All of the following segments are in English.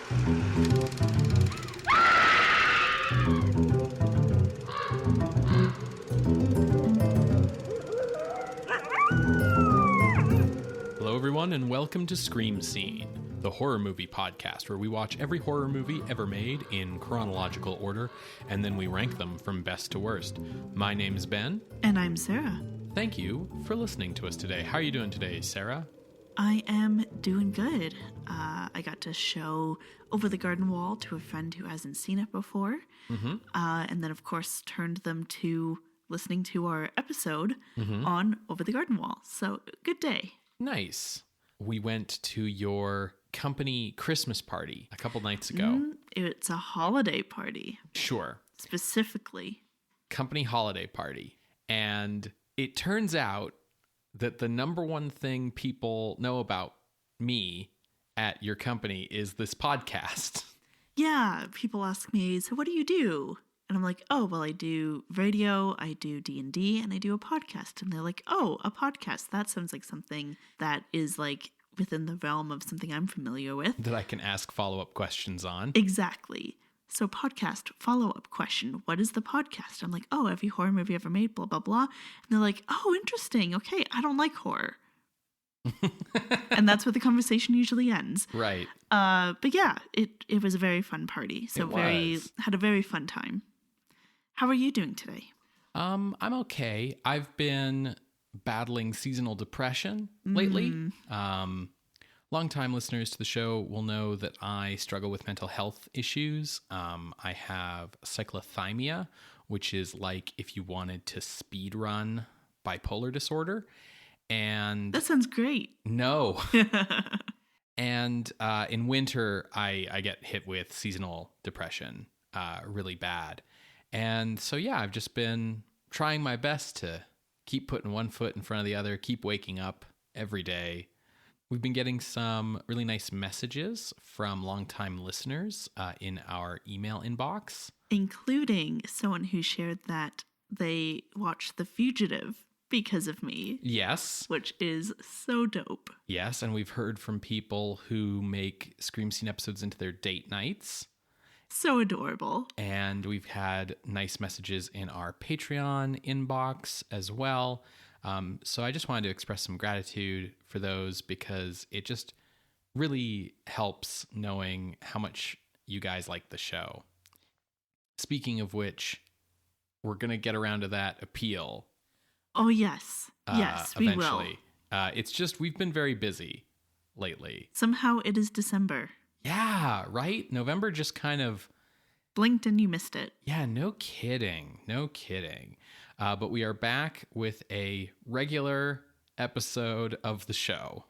Hello, everyone, and welcome to Scream Scene, the horror movie podcast where we watch every horror movie ever made in chronological order, and then we rank them from best to worst. My name is Ben. And I'm Sarah. Thank you for listening to us today. How are you doing today, Sarah? I am doing good. I got to show Over the Garden Wall to a friend who hasn't seen it before. And then, of course, turned them to listening to our episode on Over the Garden Wall. So, good day. Nice. We went to your company Christmas party a couple nights ago. It's a holiday party. Sure. Specifically. Company holiday party. And it turns out that the number one thing people know about me at your company is this podcast. Yeah, people ask me, so what do you do? And I'm like, oh, well, I do radio, I do D&D, and I do a podcast. And they're like, oh, a podcast. That sounds like something that is like within the realm of something I'm familiar with. That I can ask follow-up questions on. Exactly. So podcast, follow-up question. What is the podcast? I'm like, oh, every horror movie ever made, blah, blah, blah. And they're like, oh, interesting. Okay, I don't like horror. And that's where the conversation usually ends. Right. But yeah, it was a very fun party. So had a very fun time. How are you doing today? I'm okay. I've been battling seasonal depression lately. Longtime listeners to the show will know that I struggle with mental health issues. I have cyclothymia, which is like if you wanted to speed run bipolar disorder. And that sounds great. No. And in winter, I get hit with seasonal depression really bad. And so, yeah, I've just been trying my best to keep putting one foot in front of the other, keep waking up every day. We've been getting some really nice messages from longtime listeners in our email inbox. Including someone who shared that they watched The Fugitive because of me. Yes. Which is so dope. Yes, and we've heard from people who make Scream Scene episodes into their date nights. So adorable. And we've had nice messages in our Patreon inbox as well. So I just wanted to express some gratitude for those because it just really helps knowing how much you guys like the show. Speaking of which, we're going to get around to that appeal. Oh, yes. Yes, we eventually. will. It's just we've been very busy lately. Somehow it is December. Yeah, right? November just kind of blinked and you missed it. Yeah, no kidding. No kidding. But we are back with a regular episode of the show.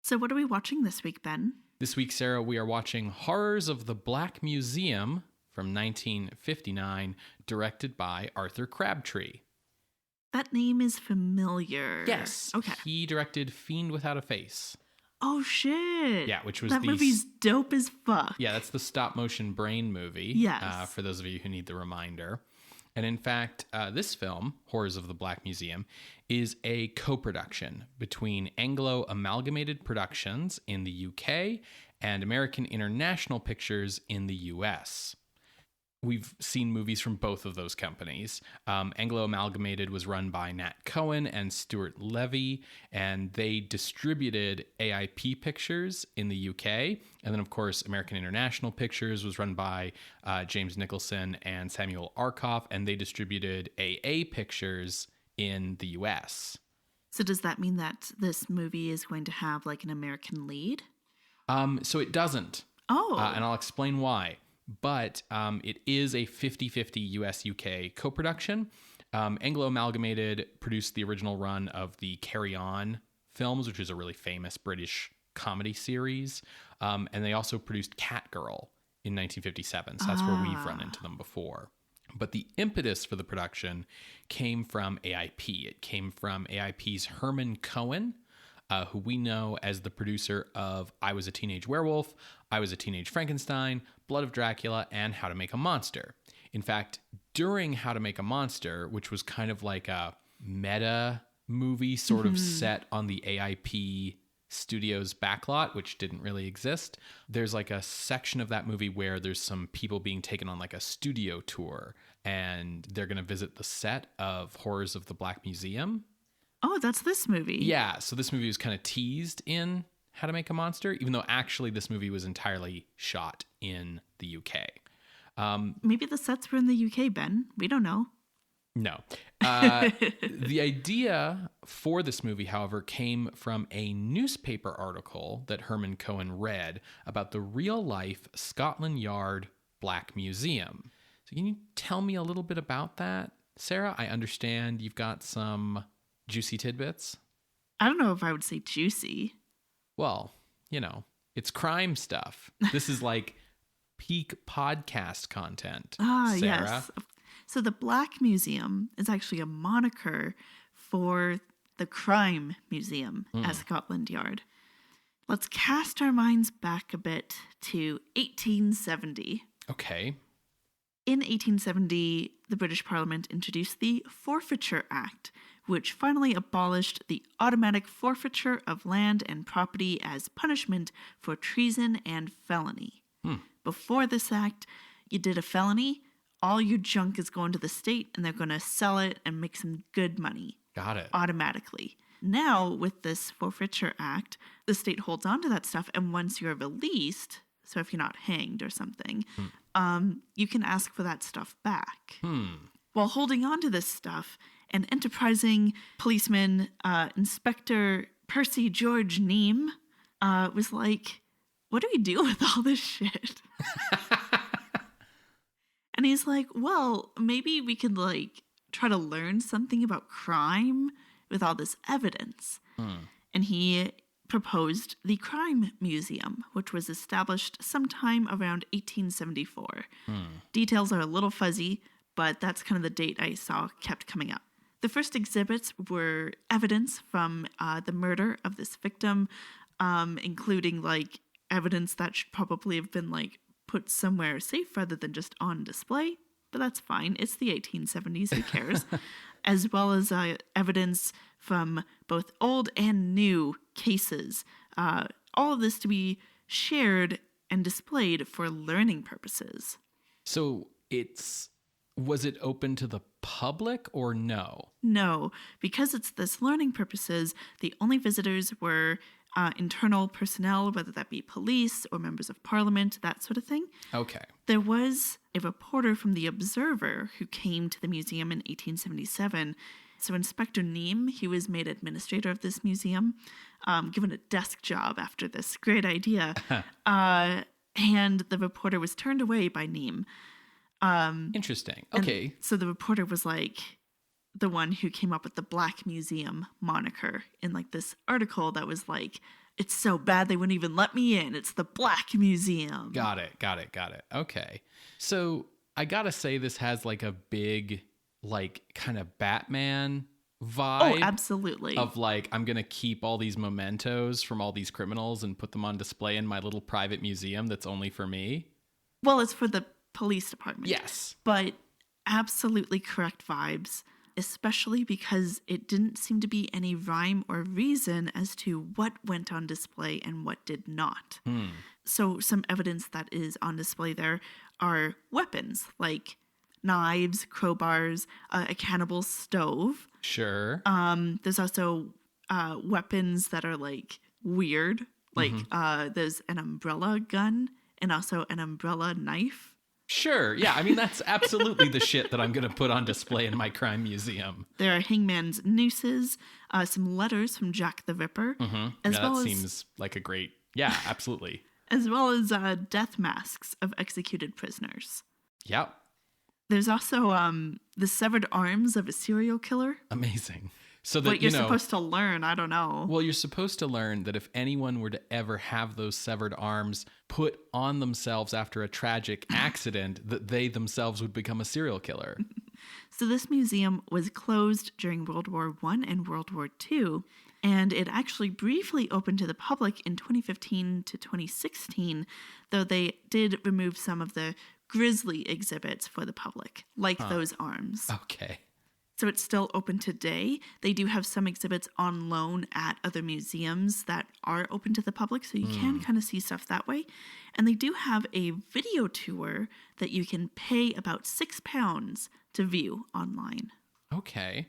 So what are we watching this week, Ben? This week, Sarah, we are watching Horrors of the Black Museum from 1959, directed by Arthur Crabtree. That name is familiar. Yes. Okay. He directed Fiend Without a Face. Oh, shit. Yeah, which was that movie's dope as fuck. Yeah, that's the stop-motion brain movie. Yes. For those of you who need the reminder. And in fact, this film, Horrors of the Black Museum, is a co-production between Anglo Amalgamated Productions in the UK and American International Pictures in the US. We've seen movies from both of those companies. Anglo Amalgamated was run by Nat Cohen and Stuart Levy, and they distributed AIP Pictures in the UK. And then, of course, American International Pictures was run by James Nicholson and Samuel Arkoff, and they distributed AA Pictures in the US. So does that mean that this movie is going to have like an American lead? So it doesn't. Oh. And I'll explain why. But it is a 50-50 US-UK co-production. Anglo Amalgamated produced the original run of the Carry On films, which is a really famous British comedy series. And they also produced Catgirl in 1957. So that's where we've run into them before. But the impetus for the production came from AIP. It came from AIP's Herman Cohen, who we know as the producer of I Was a Teenage Werewolf, I Was a Teenage Frankenstein, Blood of Dracula, and How to Make a Monster. In fact, during How to Make a Monster, which was kind of like a meta movie sort of set on the AIP Studios backlot, which didn't really exist. There's like a section of that movie where there's some people being taken on like a studio tour, and they're going to visit the set of Horrors of the Black Museum. Oh, that's this movie. Yeah, so this movie was kind of teased in How to Make a Monster, even though actually this movie was entirely shot in the UK. Maybe the sets were in the UK, Ben. We don't know. No. The idea for this movie, however, came from a newspaper article that Herman Cohen read about the real-life Scotland Yard Black Museum. So can you tell me a little bit about that, Sarah? I understand you've got some juicy tidbits. I don't know if I would say juicy. Well, you know, it's crime stuff. This is like peak podcast content, Sarah. Yes. So the Black Museum is actually a moniker for the Crime Museum at Scotland Yard. Let's cast our minds back a bit to 1870. Okay. In 1870, the British Parliament introduced the Forfeiture Act, which finally abolished the automatic forfeiture of land and property as punishment for treason and felony. Before this act, you did a felony, all your junk is going to the state and they're going to sell it and make some good money. Got it. Automatically. Now, with this Forfeiture Act, the state holds on to that stuff, and once you're released, so if you're not hanged or something, you can ask for that stuff back. While holding on to this stuff, an enterprising policeman, Inspector Percy George Neame, was like, what do we do with all this shit? And he's like, well, maybe we could like try to learn something about crime with all this evidence. And he proposed the Crime Museum, which was established sometime around 1874. Details are a little fuzzy, but that's kind of the date I saw kept coming up. The first exhibits were evidence from the murder of this victim, including like evidence that should probably have been like put somewhere safe rather than just on display. But that's fine. It's the 1870s. Who cares? As well as evidence from both old and new cases. All of this to be shared and displayed for learning purposes. So was it open to the public or no? No, because it's this learning purposes, the only visitors were internal personnel, whether that be police or members of parliament, that sort of thing. Okay. There was a reporter from The Observer who came to the museum in 1877. So Inspector Neame, he was made administrator of this museum, given a desk job after this great idea. And the reporter was turned away by Neame. Interesting. Okay. So the reporter was like the one who came up with the Black Museum moniker in like this article that was like, it's so bad they wouldn't even let me in. It's the Black Museum. Got it. Okay. So I gotta say this has like a big, like kind of Batman vibe. Oh, absolutely. Of like, I'm gonna keep all these mementos from all these criminals and put them on display in my little private museum that's only for me. Well, it's for the police department. Yes. But absolutely correct vibes, especially because it didn't seem to be any rhyme or reason as to what went on display and what did not. So some evidence that is on display there are weapons like knives, crowbars, a cannibal stove. Sure. There's also weapons that are like weird. Like there's an umbrella gun and also an umbrella knife. Sure. Yeah. I mean, that's absolutely the shit that I'm going to put on display in my crime museum. There are hangman's nooses, some letters from Jack the Ripper. Seems like a great... Yeah, absolutely. As well as death masks of executed prisoners. Yep. There's also the severed arms of a serial killer. Amazing. So that, what you're supposed to learn, I don't know. Well, you're supposed to learn that if anyone were to ever have those severed arms put on themselves after a tragic accident, that they themselves would become a serial killer. So this museum was closed during World War I and World War II, and it actually briefly opened to the public in 2015 to 2016, though they did remove some of the grisly exhibits for the public, like those arms. Okay. So it's still open today. They do have some exhibits on loan at other museums that are open to the public, so you can kind of see stuff that way. And they do have a video tour that you can pay about £6 to view online. Okay.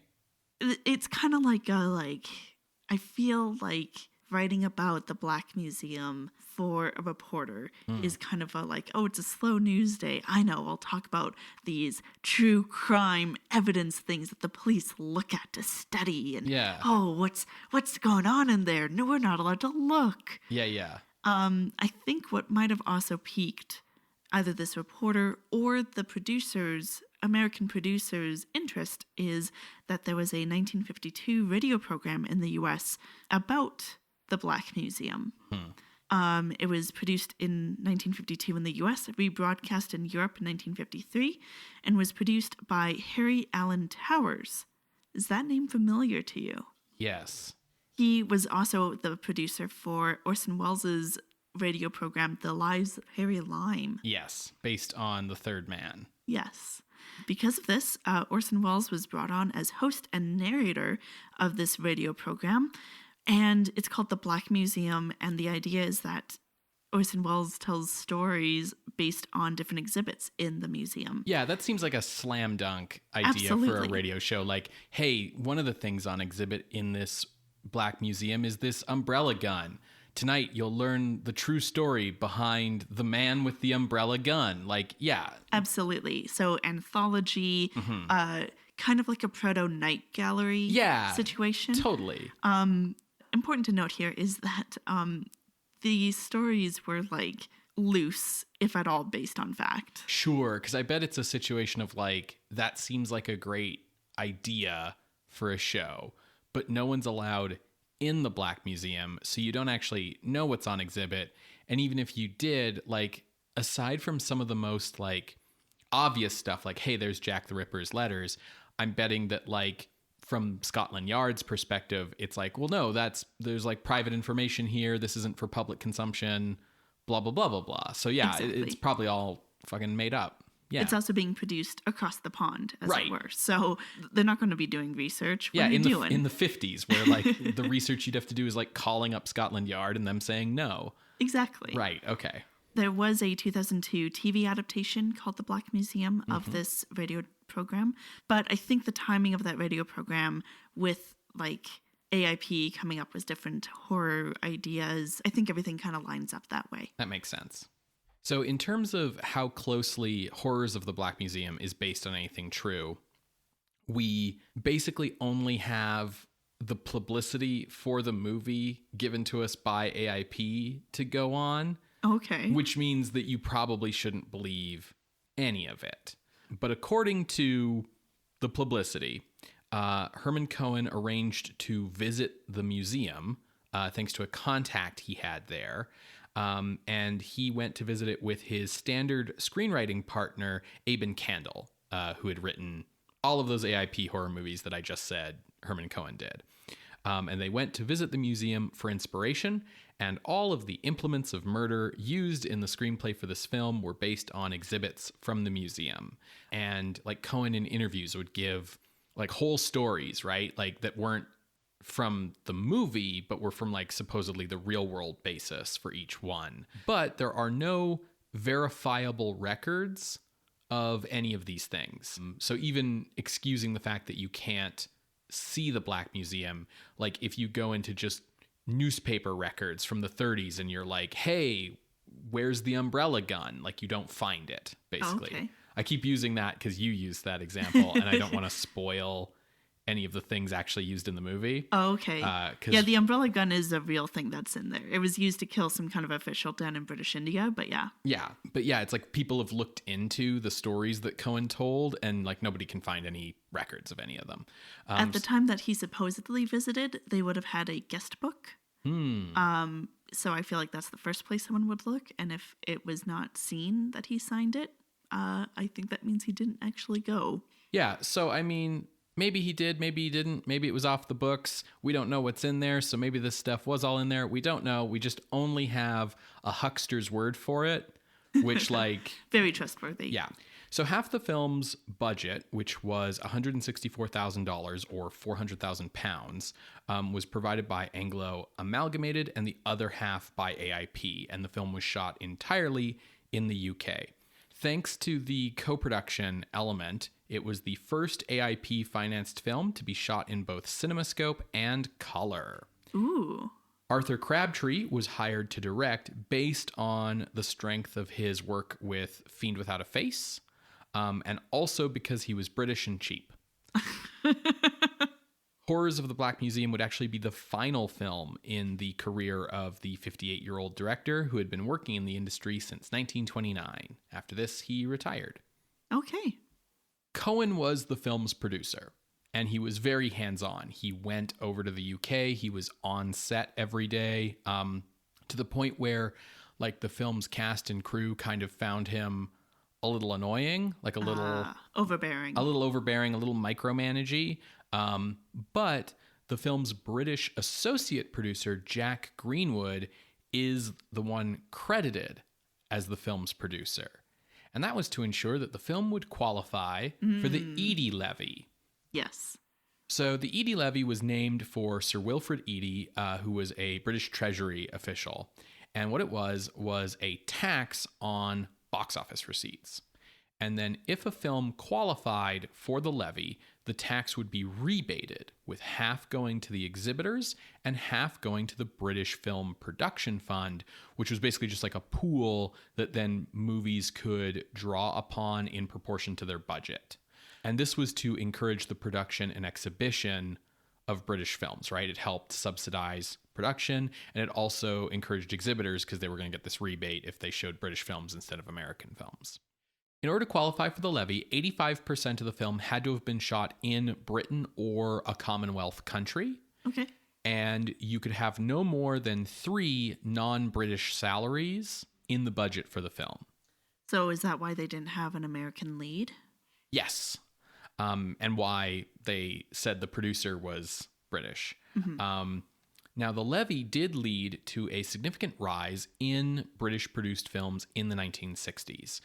It's kind of like I feel like writing about the Black Museum for a reporter is kind of it's a slow news day. I know, I'll talk about these true crime evidence things that the police look at to study. And, what's going on in there? No, we're not allowed to look. Yeah. I think what might have also piqued either this reporter or the American producers' interest is that there was a 1952 radio program in the U.S. about the Black Museum. It was produced in 1952 in the U.S., rebroadcast in Europe in 1953, and was produced by Harry Alan Towers. Is that name familiar to you? Yes. He was also the producer for Orson Welles' radio program, The Lives of Harry Lime. Yes, based on The Third Man. Yes. Because of this, Orson Welles was brought on as host and narrator of this radio program, and it's called The Black Museum, and the idea is that Orson Welles tells stories based on different exhibits in the museum. Yeah, that seems like a slam dunk idea for a radio show. Like, hey, one of the things on exhibit in this Black Museum is this umbrella gun. Tonight, you'll learn the true story behind the man with the umbrella gun. Like, yeah. Absolutely. So anthology, kind of like a proto-night gallery situation. Totally. Important to note here is that the stories were like loose, if at all, based on fact. Sure, because I bet it's a situation of like, that seems like a great idea for a show, but no one's allowed in the Black Museum, so you don't actually know what's on exhibit. And even if you did, like, aside from some of the most like obvious stuff, like, hey, there's Jack the Ripper's letters, I'm betting that like from Scotland Yard's perspective, it's like, well, no, there's like private information here. This isn't for public consumption, blah, blah, blah, blah, blah. So yeah, exactly. It's probably all fucking made up. Yeah. It's also being produced across the pond, as right. it were. So they're not going to be doing research. What yeah, are you doing? in the 50s, where like the research you'd have to do is like calling up Scotland Yard and them saying no. Exactly. Right, okay. There was a 2002 TV adaptation called The Black Museum of this radio program. But I think the timing of that radio program with like AIP coming up with different horror ideas, I think everything kind of lines up that way. That makes sense. So in terms of how closely Horrors of the Black Museum is based on anything true, we basically only have the publicity for the movie given to us by AIP to go on. Okay. Which means that you probably shouldn't believe any of it. But according to the publicity, Herman Cohen arranged to visit the museum thanks to a contact he had there. And he went to visit it with his standard screenwriting partner, Aben Candle, who had written all of those AIP horror movies that I just said Herman Cohen did. And they went to visit the museum for inspiration, and all of the implements of murder used in the screenplay for this film were based on exhibits from the museum. And like Cohen in interviews would give like whole stories, right? Like that weren't from the movie, but were from like supposedly the real world basis for each one. But there are no verifiable records of any of these things. So even excusing the fact that you can't see the Black Museum, like if you go into just newspaper records from the 30s and you're like, hey, where's the umbrella gun? Like you don't find it, basically. Okay. I keep using that because you used that example and I don't want to spoil any of the things actually used in the movie. Oh, okay. Yeah, the umbrella gun is a real thing that's in there. It was used to kill some kind of official down in British India, but yeah. Yeah, but yeah, it's like people have looked into the stories that Cohen told and like nobody can find any records of any of them. At the time that he supposedly visited, they would have had a guest book. So I feel like that's the first place someone would look. And if it was not seen that he signed it, I think that means he didn't actually go. Yeah, so I mean, maybe he did, maybe he didn't. Maybe it was off the books. We don't know what's in there, so maybe this stuff was all in there. We don't know. We just only have a huckster's word for it, which like... Very trustworthy. Yeah. So half the film's budget, which was $164,000 or £400,000, was provided by Anglo Amalgamated and the other half by AIP, and the film was shot entirely in the UK. Thanks to the co-production element, it was the first AIP-financed film to be shot in both CinemaScope and color. Ooh. Arthur Crabtree was hired to direct based on the strength of his work with Fiend Without a Face, and also because he was British and cheap. Horrors of the Black Museum would actually be the final film in the career of the 58-year-old director who had been working in the industry since 1929. After this, he retired. Okay. Cohen was the film's producer, and he was very hands-on. He went over to the UK. He was on set every day, to the point where, like, the film's cast and crew kind of found him a little annoying, like a little overbearing, a little micromanagey. But the film's British associate producer, Jack Greenwood, is the one credited as the film's producer. And that was to ensure that the film would qualify for the Eadie Levy. Yes. So the Eadie Levy was named for Sir Wilfrid Eadie, who was a British Treasury official. And what it was a tax on box office receipts. And then if a film qualified for the levy, the tax would be rebated, with half going to the exhibitors and half going to the British Film Production Fund, which was basically just like a pool that then movies could draw upon in proportion to their budget. And this was to encourage the production and exhibition of British films, right? It helped subsidize production, and it also encouraged exhibitors because they were going to get this rebate if they showed British films instead of American films. In order to qualify for the levy, 85% of the film had to have been shot in Britain or a Commonwealth country. Okay. And you could have no more than 3 non-British salaries in the budget for the film. So is that why they didn't have an American lead? Yes. And why they said the producer was British. Mm-hmm. Now, the levy did lead to a significant rise in British-produced films in the 1960s,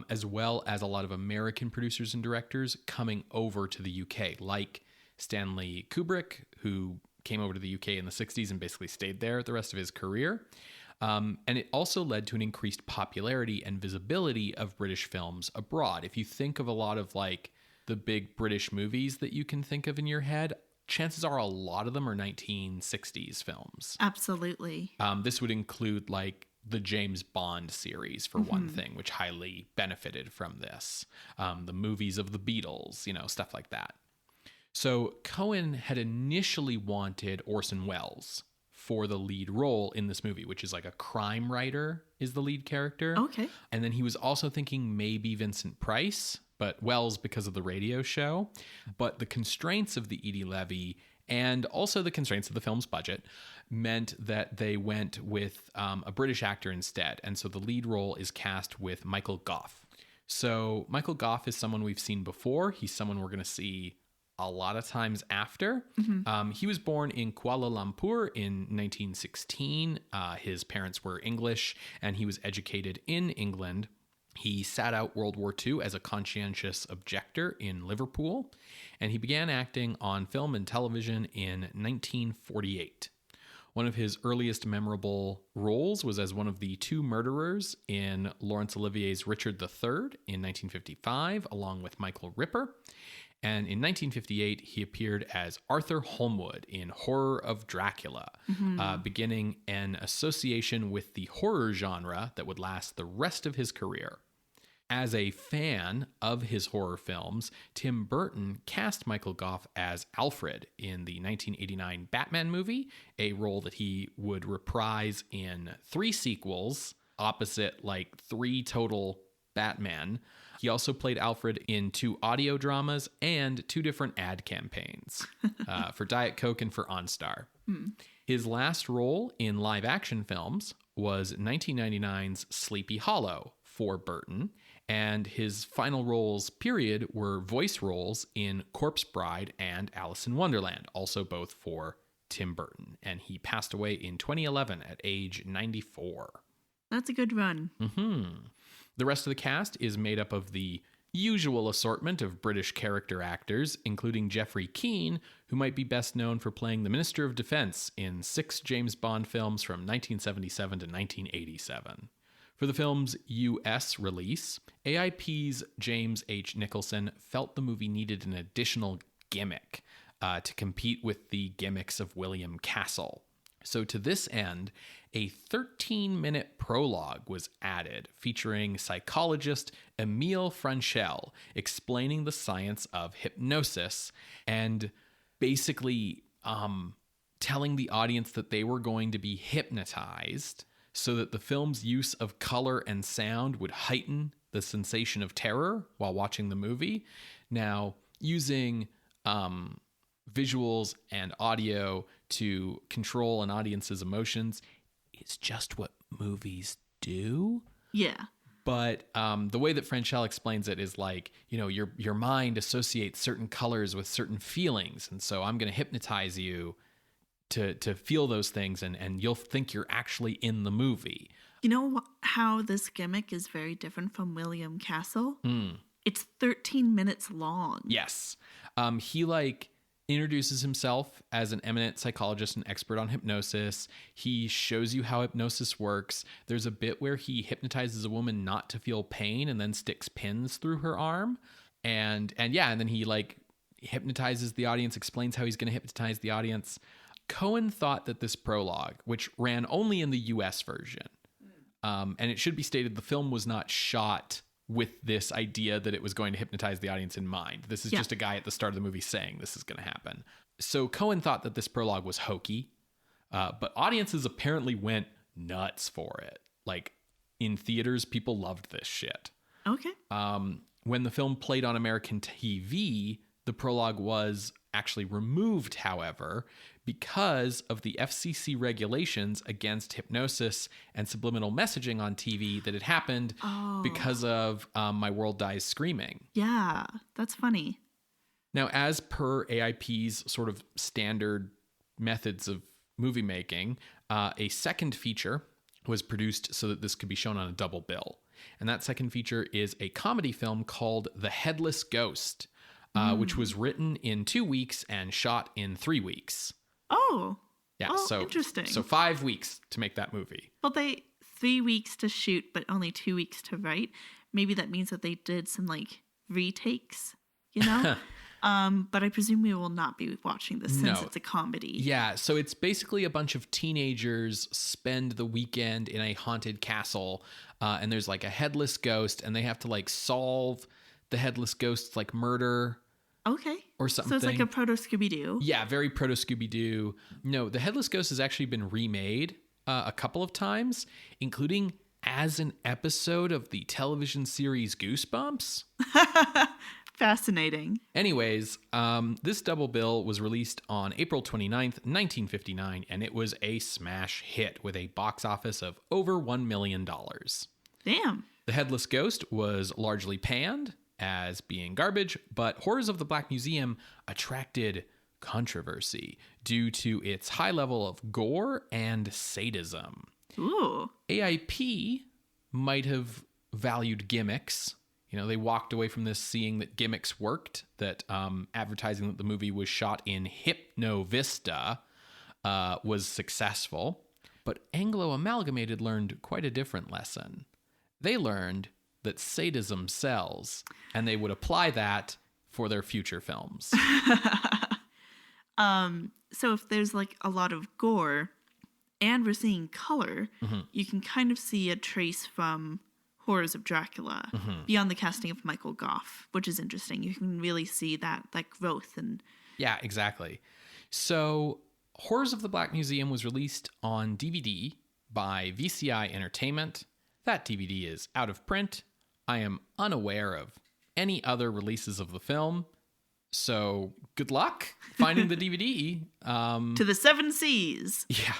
as well as a lot of American producers and directors coming over to the UK, like Stanley Kubrick, who came over to the UK in the 60s and basically stayed there the rest of his career. And it also led to an increased popularity and visibility of British films abroad. If you think of a lot of, like, the big British movies that you can think of in your head, chances are a lot of them are 1960s films. Absolutely. This would include, like, the James Bond series, for one thing, which highly benefited from this. The movies of the Beatles, stuff like that. So Cohen had initially wanted Orson Welles for the lead role in this movie, which is like a crime writer is the lead character. Okay. And then he was also thinking maybe Vincent Price, but Wells because of the radio show. But the constraints of the Eadie Levy and also the constraints of the film's budget meant that they went with a British actor instead. And so the lead role is cast with Michael Gough. So Michael Gough is someone we've seen before. He's someone we're going to see a lot of times after. He was born in Kuala Lumpur in 1916. His parents were English, and he was educated in England. He sat out World War II as a conscientious objector in Liverpool, and he began acting on film and television in 1948. One of his earliest memorable roles was as one of the 2 murderers in Laurence Olivier's Richard III in 1955, along with Michael Ripper. And in 1958, he appeared as Arthur Holmwood in Horror of Dracula, beginning an association with the horror genre that would last the rest of his career. As a fan of his horror films, Tim Burton cast Michael Gough as Alfred in the 1989 Batman movie, a role that he would reprise in 3 sequels, opposite like 3 total Batman. He also played Alfred in 2 audio dramas and 2 different ad campaigns for Diet Coke and for OnStar. His last role in live action films was 1999's Sleepy Hollow for Burton, and his final roles, period, were voice roles in Corpse Bride and Alice in Wonderland, also both for Tim Burton. And he passed away in 2011 at age 94. That's a good run. The rest of the cast is made up of the usual assortment of British character actors, including Geoffrey Keane, who might be best known for playing the Minister of Defense in 6 James Bond films from 1977 to 1987. For the film's US release, AIP's James H. Nicholson felt the movie needed an additional gimmick to compete with the gimmicks of William Castle. So to this end, a 13-minute prologue was added featuring psychologist Emile Franchel explaining the science of hypnosis and basically telling the audience that they were going to be hypnotized so that the film's use of color and sound would heighten the sensation of terror while watching the movie. Now, using visuals and audio to control an audience's emotions is just what movies do. Yeah. But the way that Franchel explains it is like, your mind associates certain colors with certain feelings. And so I'm going to hypnotize you to feel those things, and you'll think you're actually in the movie. You know how this gimmick is very different from William Castle? It's 13 minutes long. Yes. He introduces himself as an eminent psychologist and expert on hypnosis. He shows you how hypnosis works. There's a bit where he hypnotizes a woman not to feel pain and then sticks pins through her arm. And then he hypnotizes the audience, explains how he's going to hypnotize the audience. Cohen thought that this prologue, which ran only in the US version, and it should be stated the film was not shot with this idea that it was going to hypnotize the audience in mind. This is just a guy at the start of the movie saying this is going to happen. So Cohen thought that this prologue was hokey, but audiences apparently went nuts for it. Like, in theaters, people loved this shit. Okay. When the film played on American TV, the prologue was actually removed, however, because of the FCC regulations against hypnosis and subliminal messaging on TV that had happened because of My World Dies Screaming. Yeah, that's funny. Now, as per AIP's sort of standard methods of movie making, a second feature was produced so that this could be shown on a double bill. And that second feature is a comedy film called The Headless Ghost, which was written in 2 weeks and shot in 3 weeks. Oh. Yeah, so interesting. So 5 weeks to make that movie. Well, 3 weeks to shoot, but only 2 weeks to write. Maybe that means that they did some retakes, But I presume we will not be watching this since it's a comedy. Yeah, so it's basically a bunch of teenagers spend the weekend in a haunted castle, and there's a headless ghost, and they have to solve the headless ghost's murder. Okay. Or something. So it's like a proto Scooby-Doo. Yeah, very proto Scooby-Doo. No, the Headless Ghost has actually been remade a couple of times, including as an episode of the television series Goosebumps. Fascinating. Anyways, this double bill was released on April 29th, 1959, and it was a smash hit with a box office of over $1 million. Damn. The Headless Ghost was largely panned as being garbage, but Horrors of the Black Museum attracted controversy due to its high level of gore and sadism. Ooh. AIP might have valued gimmicks. They walked away from this seeing that gimmicks worked, that advertising that the movie was shot in hypnovista was successful. But Anglo Amalgamated learned quite a different lesson. They learned that sadism sells, and they would apply that for their future films. So if there's a lot of gore and we're seeing color, you can kind of see a trace from Horrors of Dracula beyond the casting of Michael Gough, which is interesting. You can really see that growth. Yeah, exactly. So Horrors of the Black Museum was released on DVD by VCI Entertainment. That DVD is out of print. I am unaware of any other releases of the film, so good luck finding the DVD. To the 7 Seas. Yeah.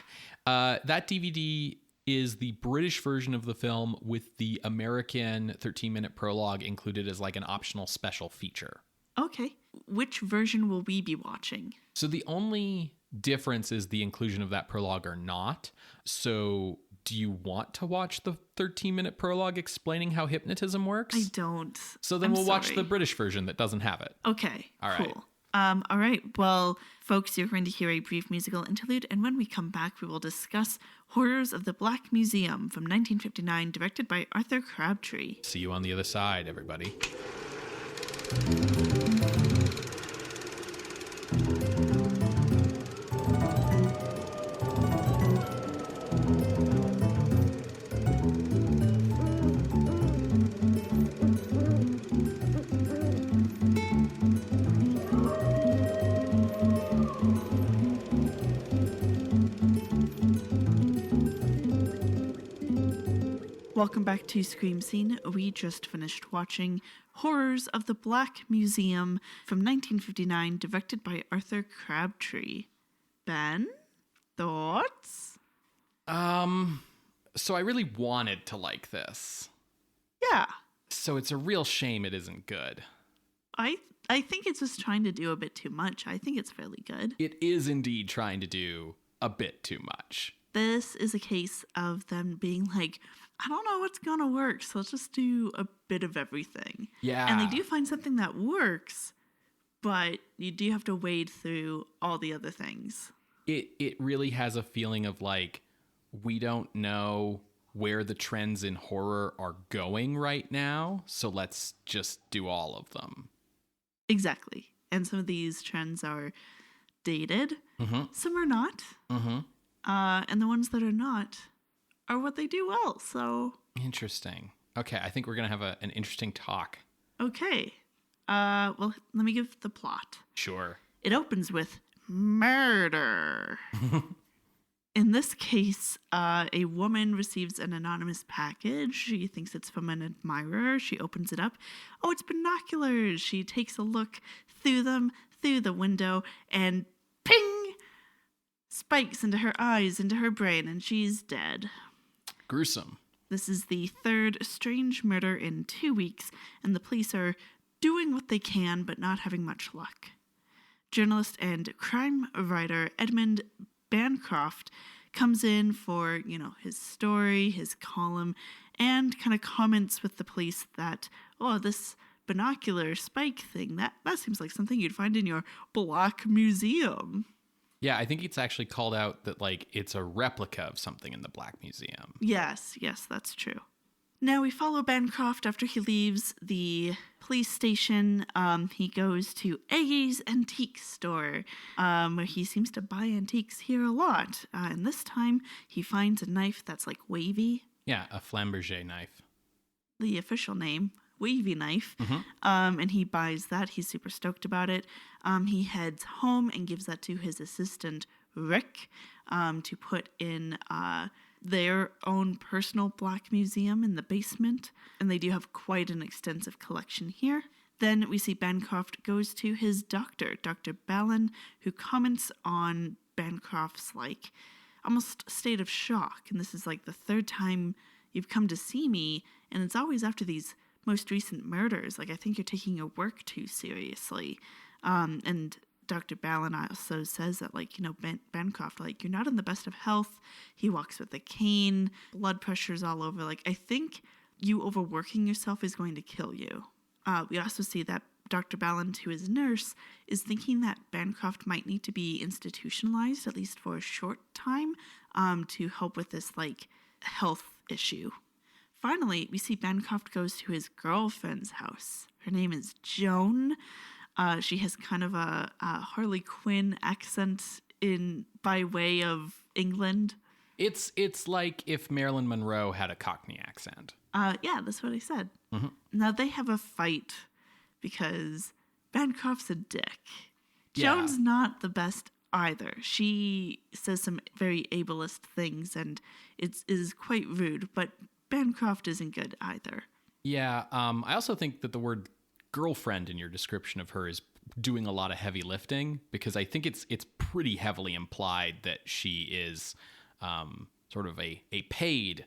That DVD is the British version of the film with the American 13-minute prologue included as an optional special feature. Okay. Which version will we be watching? So the only difference is the inclusion of that prologue or not. So do you want to watch the 13-minute prologue explaining how hypnotism works? I don't. So then we'll watch sorry. the British version that doesn't have it. Okay, All right. cool. All right. Well, folks, you're going to hear a brief musical interlude, and when we come back, we will discuss Horrors of the Black Museum from 1959, directed by Arthur Crabtree. See you on the other side, everybody. Welcome back to Scream Scene. We just finished watching Horrors of the Black Museum from 1959, directed by Arthur Crabtree. Ben, thoughts? So I really wanted to like this. Yeah. So it's a real shame it isn't good. I think it's just trying to do a bit too much. I think it's fairly good. It is indeed trying to do a bit too much. This is a case of them being like, I don't know what's going to work, so let's just do a bit of everything. Yeah. And they do find something that works, but you do have to wade through all the other things. It really has a feeling of like, we don't know where the trends in horror are going right now, so let's just do all of them. Exactly. And some of these trends are dated. Mm-hmm. Some are not. Mm-hmm. And the ones that are not are what they do well. So Interesting. Okay, I think we're going to have an interesting talk. okay. Well, let me give the plot. Sure. It opens with murder. In this case, a woman receives an anonymous package. She thinks it's from an admirer. She opens it up. Oh, it's binoculars. She takes a look through them, through the window, and ping! Spikes into her eyes, into her brain, and she's dead. Gruesome. This is the third strange murder in 2 weeks, and the police are doing what they can, but not having much luck. Journalist and crime writer Edmund Bancroft comes in for, his story, his column, and kind of comments with the police that, oh, this binocular spike thing, that seems like something you'd find in your Black Museum. Yeah, I think it's actually called out that, like, it's a replica of something in the Black Museum. Yes, that's true. Now we follow Bancroft after he leaves the police station. He goes to Aggie's antique store, where he seems to buy antiques here a lot. And this time he finds a knife that's like wavy. Yeah, a Flamberger knife. The official name, wavy knife. Mm-hmm. And he buys that. He's super stoked about it. He heads home and gives that to his assistant, Rick, to put in their own personal Black Museum in the basement. And they do have quite an extensive collection here. Then we see Bancroft goes to his doctor, Dr. Ballin, who comments on Bancroft's, almost state of shock. And this is, the third time you've come to see me, and it's always after these most recent murders. I think you're taking your work too seriously. And Dr. Ballin also says that, Bancroft, you're not in the best of health. He walks with a cane, blood pressure's all over. I think you overworking yourself is going to kill you. We also see that Dr. Ballin, to his nurse, is thinking that Bancroft might need to be institutionalized, at least for a short time, to help with this, health issue. Finally, we see Bancroft goes to his girlfriend's house. Her name is Joan. She has kind of a Harley Quinn accent by way of England. It's like if Marilyn Monroe had a Cockney accent. Yeah, that's what I said. Mm-hmm. Now they have a fight because Bancroft's a dick. Yeah. Joan's not the best either. She says some very ableist things and it is quite rude, but Bancroft isn't good either. Yeah, I also think that the word girlfriend in your description of her is doing a lot of heavy lifting, because I think it's pretty heavily implied that she is sort of a paid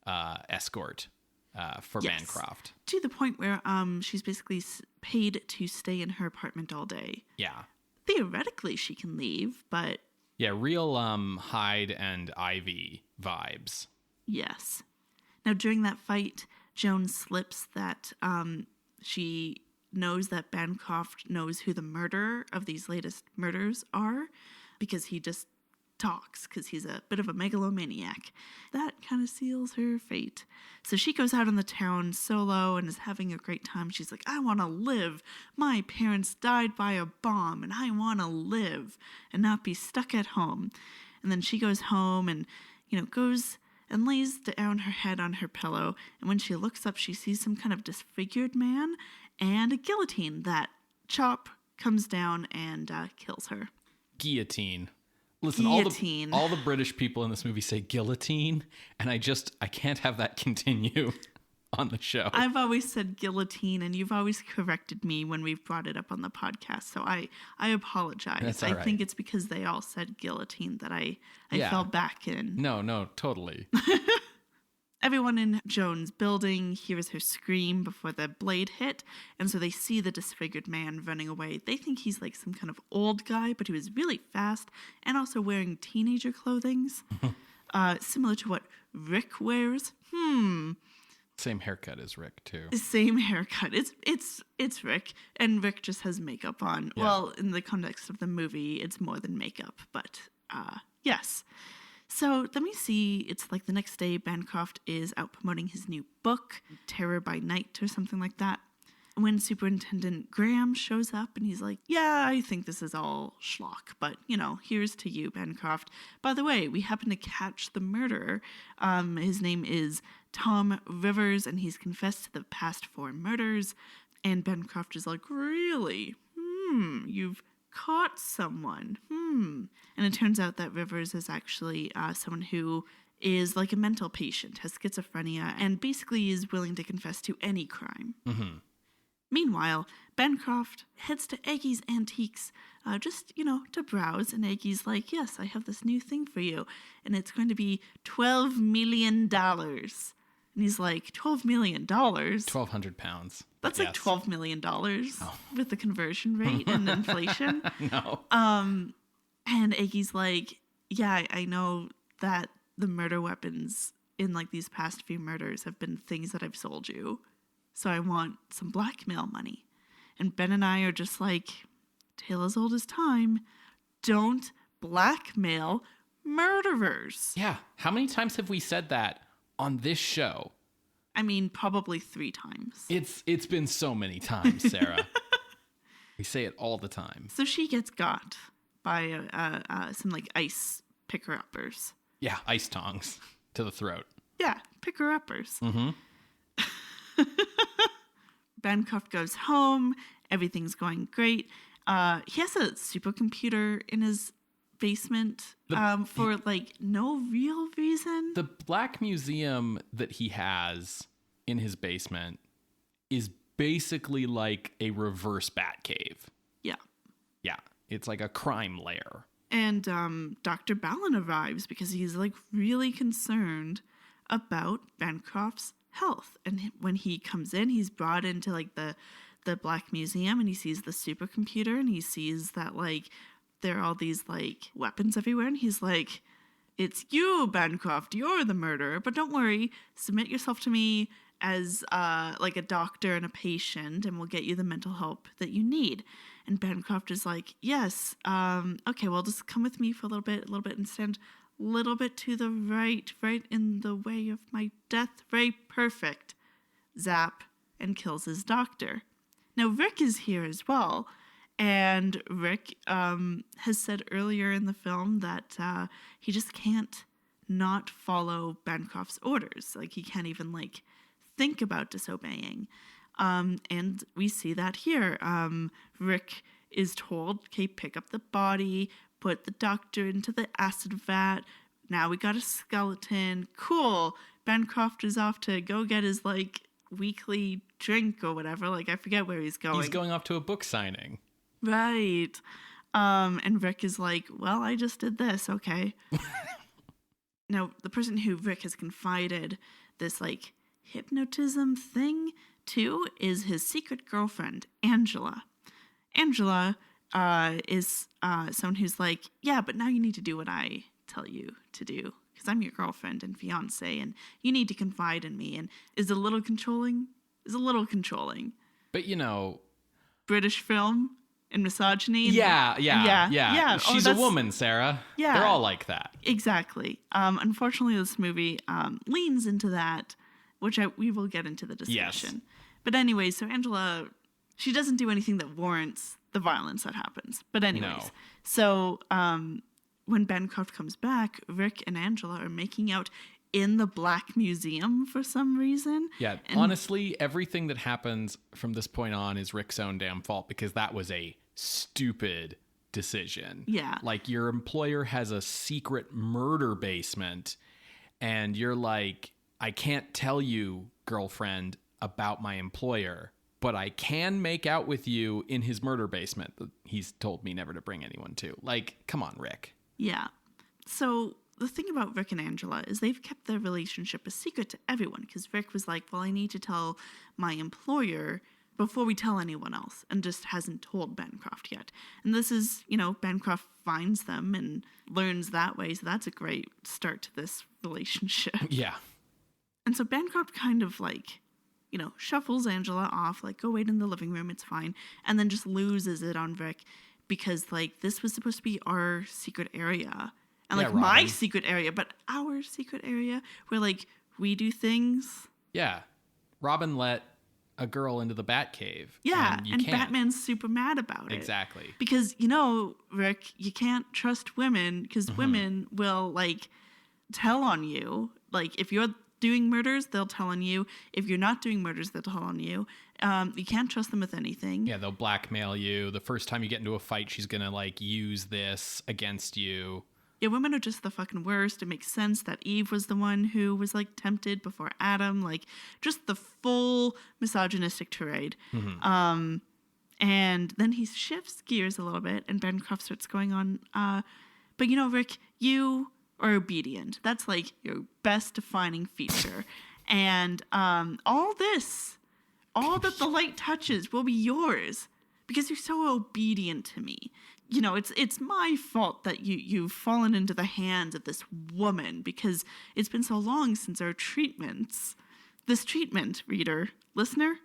escort for Yes. Bancroft. To the point where she's basically paid to stay in her apartment all day. Yeah. Theoretically, she can leave, but... Yeah, real Hyde and Ivy vibes. Yes. Now, during that fight, Joan slips that she knows that Bancroft knows who the murderer of these latest murders are because he just talks because he's a bit of a megalomaniac. That kind of seals her fate. So she goes out in the town solo and is having a great time. She's like, I want to live. My parents died by a bomb and I want to live and not be stuck at home. And then she goes home and, goes and lays down her head on her pillow. And when she looks up, she sees some kind of disfigured man and a guillotine that chop comes down and kills her. Guillotine. Listen, Guillotine. all the British people in this movie say guillotine, and I can't have that continue on the show. I've always said guillotine, and you've always corrected me when we've brought it up on the podcast, so I apologize. That's all right. I think it's because they all said guillotine that I fell back in. No, totally. Everyone in Joan's building hears her scream before the blade hit, and so they see the disfigured man running away. They think he's like some kind of old guy, but he was really fast and also wearing teenager clothing, similar to what Rick wears. Same haircut as Rick, too. Same haircut. It's Rick, and Rick just has makeup on. Yeah. Well, in the context of the movie, it's more than makeup, but yes. So let me see, it's like the next day, Bancroft is out promoting his new book, Terror by Night or something like that. When Superintendent Graham shows up and he's like, yeah, I think this is all schlock, but, here's to you, Bancroft. By the way, we happen to catch the murderer. His name is Tom Rivers, and he's confessed to the past 4 murders. And Bancroft is like, really? You've caught someone. And it turns out that Rivers is actually someone who is like a mental patient, has schizophrenia, and basically is willing to confess to any crime. Meanwhile, Bancroft heads to Aggie's Antiques just, to browse. And Aggie's like, yes, I have this new thing for you. And it's going to be $12 million. And he's like, $12 million? 1,200 pounds. That's like $12 million with the conversion rate and inflation. No. And Aggie's like, yeah, I know that the murder weapons in like these past few murders have been things that I've sold you. So I want some blackmail money. And Ben and I are just like, tale as old as time. Don't blackmail murderers. Yeah. How many times have we said that on this show? I mean, probably 3 times. It's been so many times, Sarah. We say it all the time. So she gets got by some like ice picker-uppers. Yeah, ice tongs to the throat. Yeah, picker-uppers. Bancroft goes home. Everything's going great. He has a supercomputer in his basement for like no real reason. The Black Museum that he has in his basement is basically like a reverse Batcave. Yeah. Yeah. It's like a crime lair. And Dr. Ballin arrives because he's like really concerned about Bancroft's health. And when he comes in, he's brought into like the Black Museum, and he sees the supercomputer, and he sees that like there are all these like weapons everywhere, and he's like, it's you, Bancroft, you're the murderer, but don't worry, submit yourself to me as like a doctor and a patient, and we'll get you the mental help that you need. And Bancroft is like, yes, okay, well, just come with me for a little bit, and stand a little bit to the right in the way of my death. Very perfect. Zap, and kills his doctor. Now, Rick is here as well, and Rick has said earlier in the film that he just can't not follow Bancroft's orders. Like, he can't even, like, think about disobeying. And we see that here. Rick is told, okay, pick up the body, put the doctor into the acid vat. Now we got a skeleton. Cool. Bancroft is off to go get his, like, weekly drink or whatever. Like, I forget where he's going. He's going off to a book signing. Right. And Rick is like, well, I just did this. Okay. Now, the person who Rick has confided this, like, hypnotism thing to is his secret girlfriend, Angela. Angela is someone who's like, yeah, but now you need to do what I tell you to do, because I'm your girlfriend and fiance, and you need to confide in me, and is a little controlling. But, you know... British film and misogyny. Yeah. She's a woman, Sarah. Yeah. They're all like that. Exactly. Unfortunately, this movie leans into that, which we will get into the discussion. Yes. But anyway, so Angela, she doesn't do anything that warrants the violence that happens. But anyways, No. So when Bancroft comes back, Rick and Angela are making out in the Black Museum for some reason. Yeah, honestly, everything that happens from this point on is Rick's own damn fault, because that was a stupid decision. Yeah. Like, your employer has a secret murder basement, and you're like, I can't tell you, girlfriend, about my employer, but I can make out with you in his murder basement that he's told me never to bring anyone to. Like, come on, Rick. Yeah. So... the thing about Rick and Angela is they've kept their relationship a secret to everyone, because Rick was like, well, I need to tell my employer before we tell anyone else, and just hasn't told Bancroft yet. And this is, Bancroft finds them and learns that way, so that's a great start to this relationship. Yeah. And so Bancroft kind of like, shuffles Angela off, like, go wait in the living room, it's fine, and then just loses it on Rick, because, like, this was supposed to be our secret area. And, like, Robin. my secret area, but our secret area where, like, we do things. Yeah. Robin let a girl into the Batcave. Yeah, and can't. Batman's super mad about it. Exactly. Because, Rick, you can't trust women, because women will, like, tell on you. Like, if you're doing murders, they'll tell on you. If you're not doing murders, they'll tell on you. You can't trust them with anything. Yeah, they'll blackmail you. The first time you get into a fight, she's going to, like, use this against you. Yeah, women are just the fucking worst. It makes sense that Eve was the one who was, like, tempted before Adam. Like, just the full misogynistic tirade. Mm-hmm. And then he shifts gears a little bit, and Bancroft starts going on, but, Rick, you are obedient. That's, like, your best defining feature. And all that the light touches will be yours, because you're so obedient to me. It's my fault that you've fallen into the hands of this woman, because it's been so long since our treatments. This treatment, reader, listener,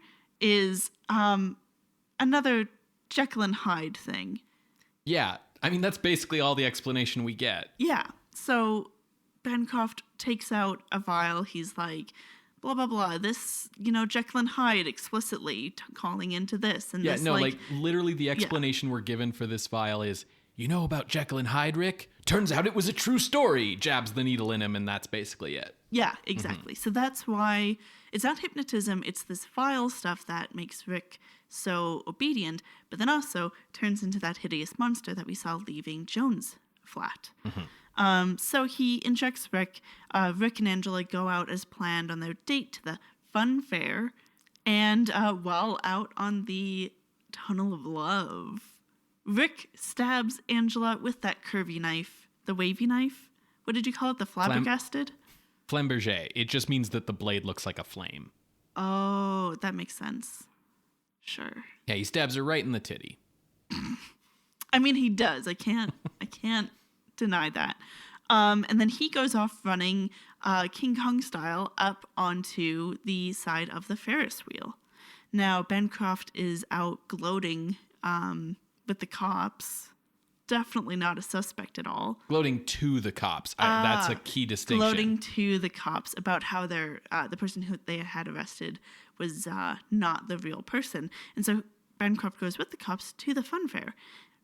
is another Jekyll and Hyde thing. Yeah, I mean, that's basically all the explanation we get. Yeah, so Bancroft takes out a vial. He's like, blah, blah, blah. This, Jekyll and Hyde explicitly calling into this. And yeah, this, no, like literally the explanation we're given for this vial is, you know about Jekyll and Hyde, Rick? Turns out it was a true story. Jabs the needle in him, and that's basically it. Yeah, exactly. So that's why it's not hypnotism. It's this vial stuff that makes Rick so obedient, but then also turns into that hideous monster that we saw leaving Joan's flat. So he injects Rick. Rick and Angela go out as planned on their date to the fun fair. And while out on the tunnel of love, Rick stabs Angela with that curvy knife, the wavy knife. What did you call it? The flabbergasted? Flamberger. It just means that the blade looks like a flame. Oh, that makes sense. Sure. Yeah, he stabs her right in the titty. I mean, he does. I can't deny that. And then he goes off running King Kong style up onto the side of the Ferris wheel. Now, Bancroft is out gloating with the cops. Definitely not a suspect at all. Gloating to the cops. That's a key distinction. Gloating to the cops about how the person who they had arrested was not the real person. And so Bancroft goes with the cops to the fun fair.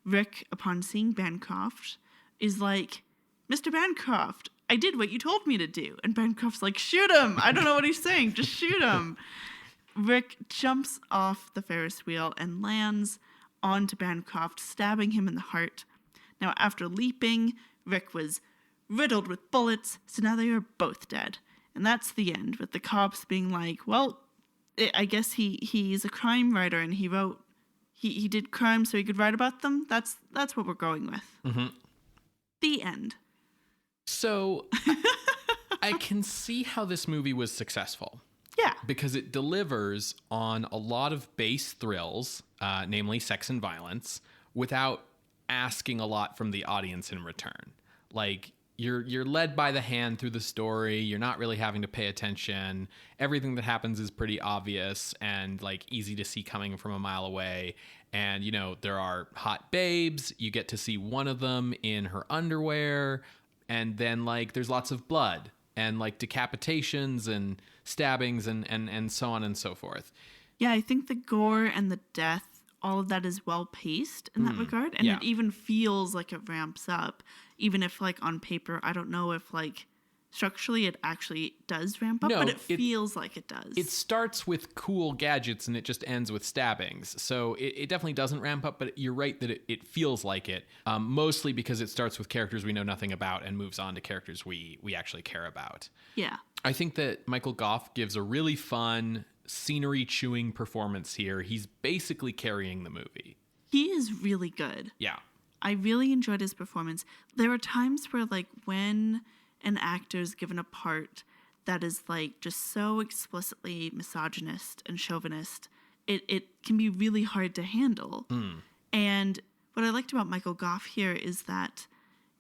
Rick, upon seeing Bancroft, is like, Mr. Bancroft, I did what you told me to do. And Bancroft's like, shoot him. I don't know what he's saying. Just shoot him. Rick jumps off the Ferris wheel and lands onto Bancroft, stabbing him in the heart. Now, after leaping, Rick was riddled with bullets, so now they are both dead. And that's the end, with the cops being like, well, I guess he's a crime writer, and he wrote, he did crime so he could write about them. That's what we're going with. Mm-hmm. The end. So, I can see how this movie was successful. Yeah. Because it delivers on a lot of base thrills, namely sex and violence, without asking a lot from the audience in return. Like, you're led by the hand through the story. You're not really having to pay attention. Everything that happens is pretty obvious and like easy to see coming from a mile away. And, you know, there are hot babes. You get to see one of them in her underwear. And then like there's lots of blood and like decapitations and stabbings and so on and so forth. Yeah, I think the gore and the death, all of that is well paced in that regard. And it even feels like it ramps up, even if like on paper, I don't know if like structurally it actually does ramp up, but it feels like it does. It starts with cool gadgets and it just ends with stabbings. So it definitely doesn't ramp up, but you're right that it feels like it, mostly because it starts with characters we know nothing about and moves on to characters we actually care about. Yeah. I think that Michael Gough gives a really fun, scenery-chewing performance here. He's basically carrying the movie. He is really good. Yeah. I really enjoyed his performance. There are times where, like, when an actor is given a part that is, like, just so explicitly misogynist and chauvinist, it can be really hard to handle. And what I liked about Michael Gough here is that,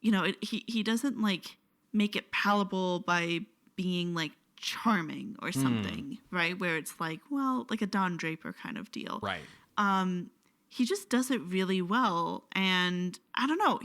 you know, he doesn't, like, make it palatable by being, like, charming or something, right? Where it's like, well, like a Don Draper kind of deal. Right. He just does it really well. And I don't know,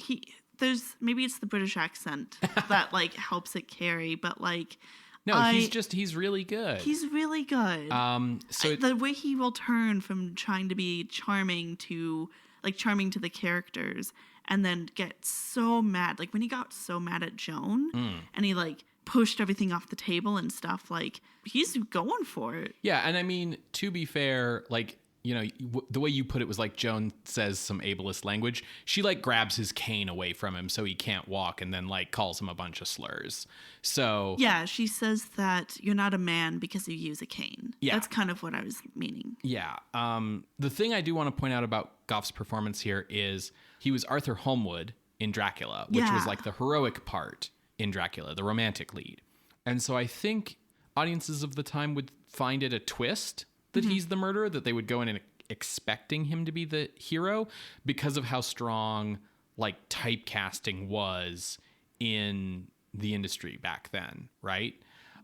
maybe it's the British accent that like helps it carry, but like, no, he's really good. He's really good. The way he will turn from trying to be charming to the characters and then get so mad. Like when he got so mad at Joan and he like pushed everything off the table and stuff, like he's going for it. Yeah. And I mean, to be fair, like, you know, the way you put it was like Joan says some ableist language. She like grabs his cane away from him so he can't walk and then like calls him a bunch of slurs. So yeah, she says that you're not a man because you use a cane. Yeah. That's kind of what I was meaning. Yeah. The thing I do want to point out about Gough's performance here is he was Arthur Holmwood in Dracula, which was like the heroic part in Dracula, the romantic lead. And so I think audiences of the time would find it a twist that he's the murderer, that they would go in and expecting him to be the hero because of how strong like typecasting was in the industry back then, right?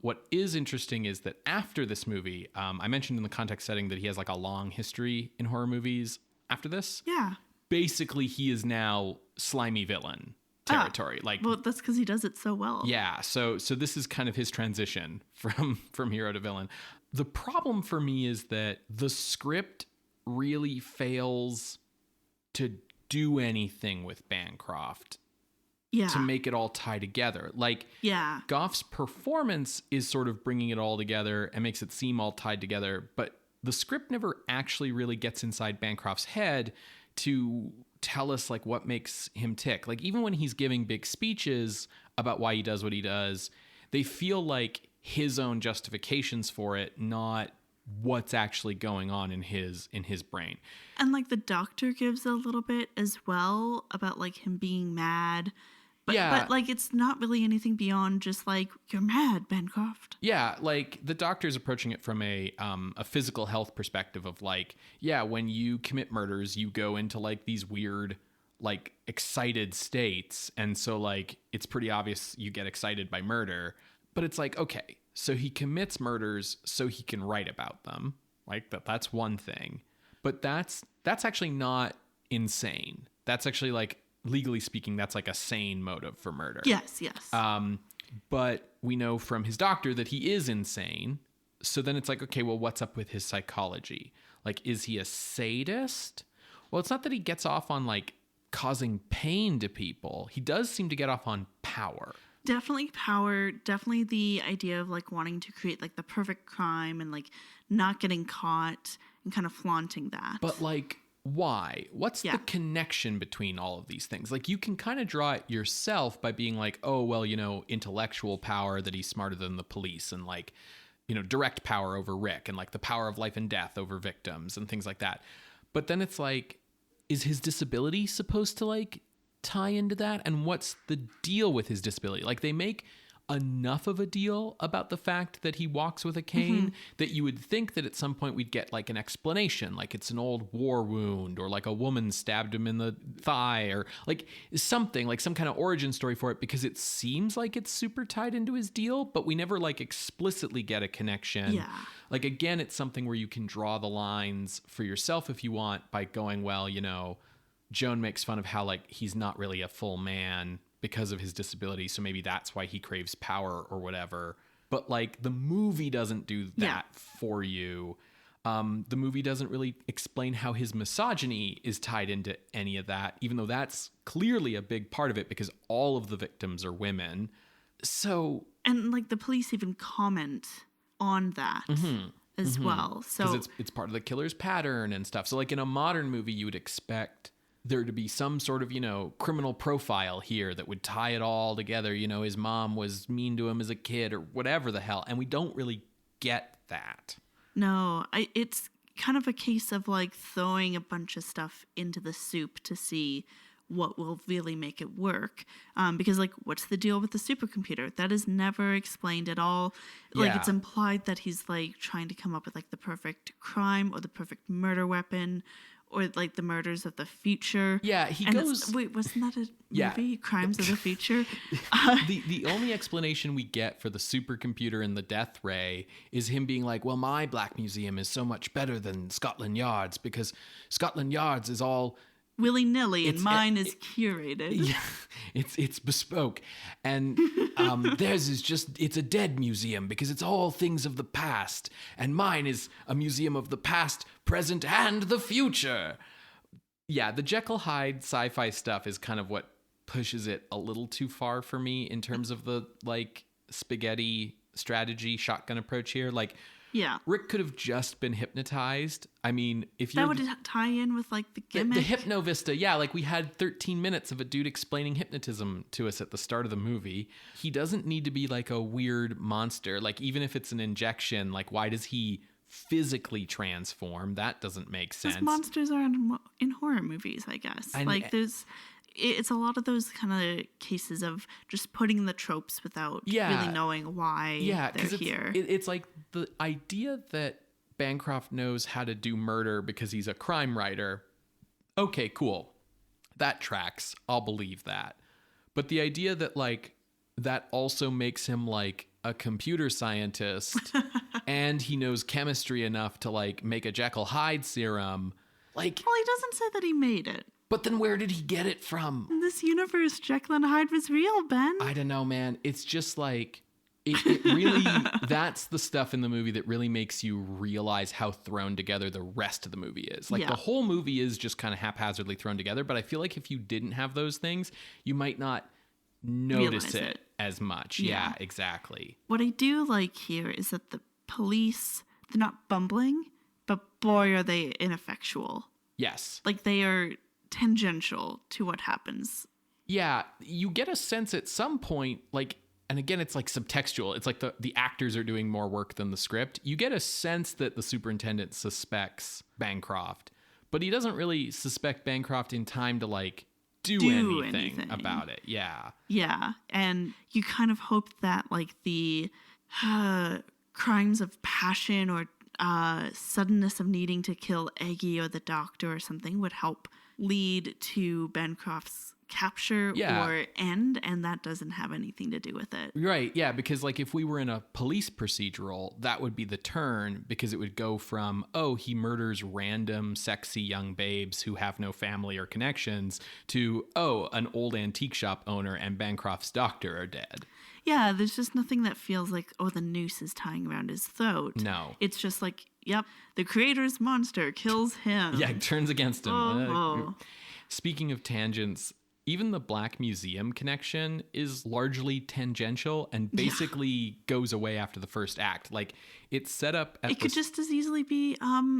What is interesting is that after this movie, I mentioned in the context setting that he has like a long history in horror movies after this. Yeah. Basically, he is now slimy villain territory. Well, that's because he does it so well. Yeah. So this is kind of his transition from hero to villain. The problem for me is that the script really fails to do anything with Bancroft to make it all tie together. Like, Gough's performance is sort of bringing it all together and makes it seem all tied together, but the script never actually really gets inside Bancroft's head to tell us like what makes him tick. Like even when he's giving big speeches about why he does what he does, they feel like his own justifications for it, not what's actually going on in his brain. And like the doctor gives a little bit as well about like him being mad. But like it's not really anything beyond just like, you're mad, Bancroft. Yeah, like the doctor's approaching it from a physical health perspective of like, yeah, when you commit murders, you go into like these weird like excited states. And so like it's pretty obvious you get excited by murder. But it's like, okay, so he commits murders so he can write about them. Like that's one thing. But that's actually not insane. That's actually like, legally speaking, that's like a sane motive for murder. Yes. But we know from his doctor that he is insane. So then it's like, okay, well, what's up with his psychology? Like, is he a sadist? Well, it's not that he gets off on like causing pain to people. He does seem to get off on power. Definitely power. Definitely the idea of like wanting to create like the perfect crime and like not getting caught and kind of flaunting that. But like, why? What's the connection between all of these things? Like you can kind of draw it yourself by being like, oh, well, you know, intellectual power, that he's smarter than the police, and like, you know, direct power over Rick, and like the power of life and death over victims and things like that. But then it's like, is his disability supposed to like tie into that? And what's the deal with his disability? Like they make enough of a deal about the fact that he walks with a cane that you would think that at some point we'd get like an explanation, like it's an old war wound, or like a woman stabbed him in the thigh, or like something, like some kind of origin story for it, because it seems like it's super tied into his deal, but we never like explicitly get a connection. Yeah. Like, again, it's something where you can draw the lines for yourself if you want by going, well, you know, Joan makes fun of how like he's not really a full man because of his disability, so maybe that's why he craves power or whatever. But like the movie doesn't do that for you. The movie doesn't really explain how his misogyny is tied into any of that, even though that's clearly a big part of it because all of the victims are women. So, and like the police even comment on that as well. So it's part of the killer's pattern and stuff. So like in a modern movie, you would expect there to be some sort of, you know, criminal profile here that would tie it all together. You know, his mom was mean to him as a kid or whatever the hell. And we don't really get that. No, it's kind of a case of like throwing a bunch of stuff into the soup to see what will really make it work. Because like, what's the deal with the supercomputer? That is never explained at all. Like it's implied that he's like trying to come up with like the perfect crime or the perfect murder weapon, or like the murders of the future. Yeah, wait, wasn't that a movie? Crimes of the Future? The only explanation we get for the supercomputer and the death ray is him being like, well, my Black Museum is so much better than Scotland Yard's because Scotland Yard's is all willy-nilly and mine is curated. Yeah, it's bespoke. And theirs is just, it's a dead museum because it's all things of the past. And mine is a museum of the past, present, and the future. Yeah, the Jekyll Hyde sci-fi stuff is kind of what pushes it a little too far for me in terms of the like spaghetti strategy shotgun approach here. Like, yeah, Rick could have just been hypnotized. I mean, if you that would tie in with like the gimmick, the hypnovista. Yeah, like we had 13 minutes of a dude explaining hypnotism to us at the start of the movie. He doesn't need to be like a weird monster. Like even if it's an injection, like why does he physically transform? That doesn't make sense. Because monsters are in horror movies, I guess. It's a lot of those kind of cases of just putting the tropes without really knowing why they're here. It's like the idea that Bancroft knows how to do murder because he's a crime writer. Okay, cool. That tracks. I'll believe that. But the idea that like that also makes him like a computer scientist and he knows chemistry enough to like make a Jekyll Hyde serum. Like, well, he doesn't say that he made it. But then where did he get it from? In this universe, Jekyll and Hyde was real, Ben. I don't know, man. It's just like, it really, that's the stuff in the movie that really makes you realize how thrown together the rest of the movie is. Like the whole movie is just kind of haphazardly thrown together, but I feel like if you didn't have those things, you might not notice it as much. Yeah, exactly. What I do like here is that the police, they're not bumbling, but boy, are they ineffectual. Yes. Like they are tangential to what happens. Yeah, you get a sense at some point, like, and again, it's like subtextual. It's like the actors are doing more work than the script. You get a sense that the superintendent suspects Bancroft, but he doesn't really suspect Bancroft in time to like do anything about it. Yeah. Yeah, and you kind of hope that like the crimes of passion or suddenness of needing to kill Eggie or the doctor or something would help lead to Bancroft's capture or end, and that doesn't have anything to do with it. Right, yeah, because like if we were in a police procedural, that would be the turn, because it would go from, oh, he murders random sexy young babes who have no family or connections, to, oh, an old antique shop owner and Bancroft's doctor are dead. Yeah, there's just nothing that feels like, oh, the noose is tying around his throat. No. It's just like, yep, the creator's monster kills him. Yeah, it turns against him. Oh. Speaking of tangents, even the Black Museum connection is largely tangential and basically goes away after the first act. Like, it's set up at could just as easily be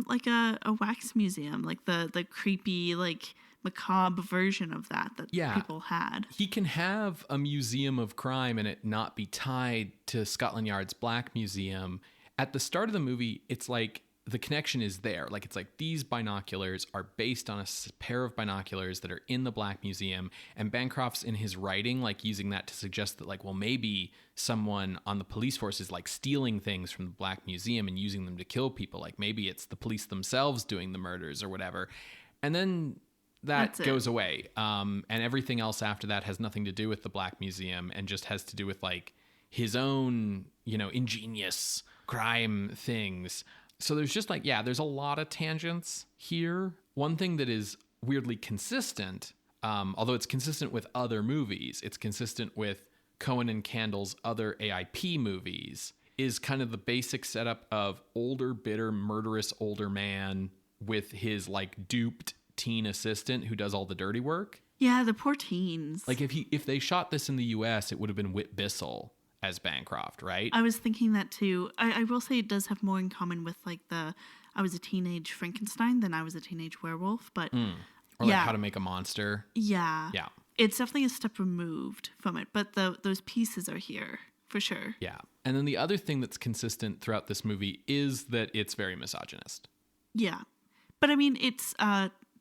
like a wax museum, like the creepy, like, macabre version of that people had. He can have a museum of crime and it not be tied to Scotland Yard's Black Museum. At the start of the movie, it's like the connection is there. Like, it's like these binoculars are based on a pair of binoculars that are in the Black Museum. And Bancroft's in his writing, like using that to suggest that, like, well, maybe someone on the police force is like stealing things from the Black Museum and using them to kill people. Like, maybe it's the police themselves doing the murders or whatever. And then that goes away. And everything else after that has nothing to do with the Black Museum and just has to do with like his own, you know, ingenious crime things. So there's just like, there's a lot of tangents here. One thing that is weirdly consistent, although it's consistent with other movies, it's consistent with Cohen and Candle's other AIP movies, is kind of the basic setup of older, bitter, murderous older man with his like duped teen assistant who does all the dirty work. Yeah, the poor teens. Like if they shot this in the US, it would have been Whit Bissell as Bancroft, right? I was thinking that too. I will say it does have more in common with like I was a teenage Frankenstein than I was a teenage werewolf, but or like How to Make a Monster. Yeah. Yeah. It's definitely a step removed from it, but those pieces are here for sure. Yeah. And then the other thing that's consistent throughout this movie is that it's very misogynist. Yeah. But I mean, it's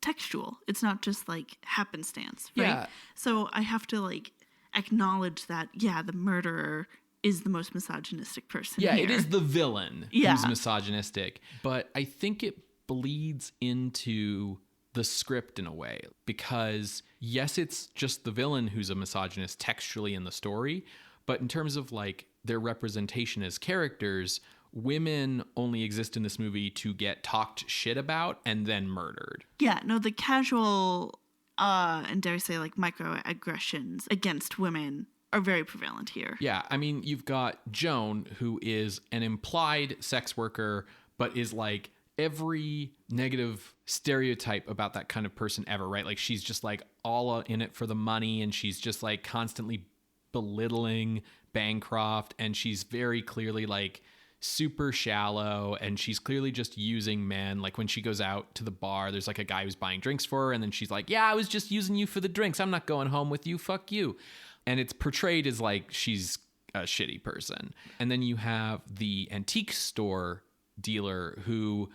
textual. It's not just like happenstance, right? Yeah. So I have to like acknowledge that, the murderer is the most misogynistic person here. It is the villain who's misogynistic. But I think it bleeds into the script in a way because, yes, it's just the villain who's a misogynist textually in the story, but in terms of like their representation as characters, women only exist in this movie to get talked shit about and then murdered. Yeah, no, the casual and dare I say like microaggressions against women are very prevalent here. Yeah, I mean, you've got Joan, who is an implied sex worker, but is like every negative stereotype about that kind of person ever, right? Like she's just like all in it for the money, and she's just like constantly belittling Bancroft, and she's very clearly like super shallow, and she's clearly just using men. Like when she goes out to the bar, there's like a guy who's buying drinks for her, and then she's like, I was just using you for the drinks, I'm not going home with you, fuck you. And it's portrayed as like she's a shitty person. And then you have the antique store dealer who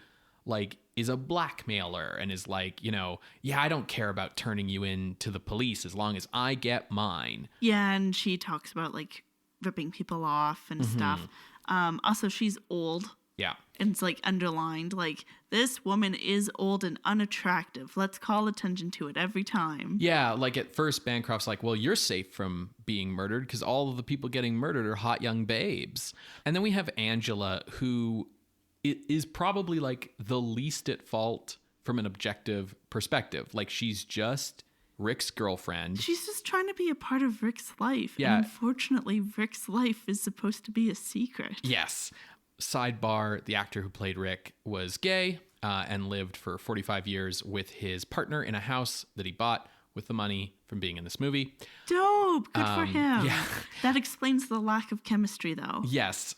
like is a blackmailer and is like, I don't care about turning you in to the police as long as I get mine. Yeah, and she talks about like ripping people off and stuff. Also, she's old. Yeah. And it's like underlined, like, this woman is old and unattractive. Let's call attention to it every time. Yeah, like at first Bancroft's like, well, you're safe from being murdered because all of the people getting murdered are hot young babes. And then we have Angela, who is probably like the least at fault from an objective perspective. Like she's just Rick's girlfriend. She's just trying to be a part of Rick's life. Yeah. And unfortunately, Rick's life is supposed to be a secret. Yes. Sidebar, the actor who played Rick was gay and lived for 45 years with his partner in a house that he bought with the money from being in this movie. Dope. Good for him. Yeah. That explains the lack of chemistry, though. Yes.